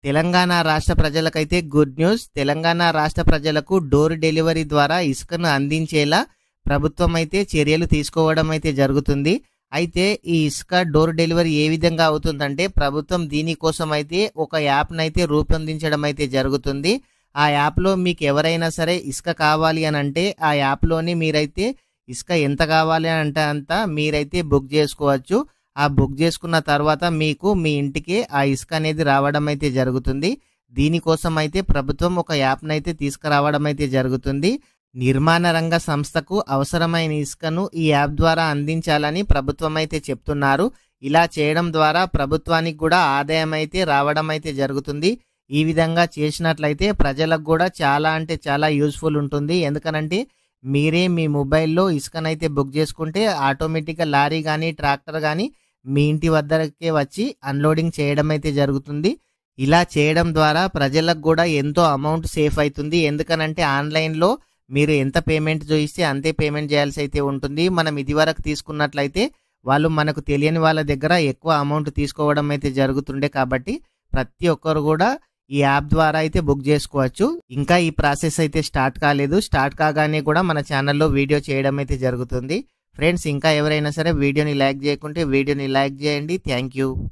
తెలంగాణ రాష్ట్ర ప్రజలకైతే good news. Telangana రాష్ట్ర ప్రజలకు డోర్ డెలివరీ ద్వారా ఇసుకను అందించేలా ప్రభుత్వం అయితే చర్యలు తీసుకోవడం అయితే జరుగుతుంది. అయితే ఈ ఇసుక డోర్ డెలివరీ ఏ విధంగా అవుతుందంటే ప్రభుత్వం దీనికోసం అయితే ఒక యాప్‌నైతే రూపొందించడం అయితే జరుగుతుంది. ఆ యాప్‌లో మీకు ఎవరైనా సరే ఇసుక కావాలి అని అంటే ఆ యాప్‌లోని మీరైతే ఇసుక ఎంత కావాలి అంటే అంత మీరైతే బుక్ చేసుకోవచ్చు. ఆ బుక్ చేసుకున్న తర్వాత మీకు మీ ఇంటికి ఆ ఇసుక అనేది రావడం అయితే జరుగుతుంది. దీనికోసం అయితే ప్రభుత్వం ఒక యాప్‌నైతే తీసుకురావడం అయితే జరుగుతుంది. నిర్మాణ రంగ సంస్థకు అవసరమైన ఇసుకను ఈ యాప్ ద్వారా అందించాలని ప్రభుత్వం అయితే చెప్తున్నారు. ఇలా చేయడం ద్వారా ప్రభుత్వానికి కూడా ఆదాయం అయితే రావడం అయితే జరుగుతుంది. ఈ విధంగా చేసినట్లయితే ప్రజలకు కూడా చాలా అంటే చాలా యూజ్‌ఫుల్ ఉంటుంది. ఎందుకనంటే మీరే మీ మొబైల్‌లో ఇసుకనైతే బుక్ చేసుకుంటే ఆటోమేటిక్‌గా లారీ గానీ, ట్రాక్టర్ గానీ మీ ఇంటి వద్దకే వచ్చి అన్‌లోడింగ్ చేయడం అయితే జరుగుతుంది. ఇలా చేయడం ద్వారా ప్రజలకు కూడా ఎంతో అమౌంట్ సేఫ్ అయితుంది. ఎందుకనంటే ఆన్‌లైన్‌లో మీరు ఎంత పేమెంట్ చూయిస్తే అంతే పేమెంట్ చేయాల్సి అయితే ఉంటుంది. మనం ఇదివరకు తీసుకున్నట్లయితే వాళ్ళు మనకు తెలియని వాళ్ళ దగ్గర ఎక్కువ అమౌంట్ తీసుకోవడం అయితే జరుగుతుండే కాబట్టి ప్రతి ఒక్కరు కూడా ఈ యాప్ ద్వారా అయితే బుక్ చేసుకోవచ్చు. ఇంకా ఈ ప్రాసెస్ అయితే స్టార్ట్ కాలేదు. స్టార్ట్ కాగానే కూడా మన ఛానల్లో వీడియో చేయడం అయితే జరుగుతుంది. ఫ్రెండ్స్, ఇంకా ఎవరైనా సరే వీడియోని లైక్ చేయకుంటే వీడియోని లైక్ చేయండి. Thank you.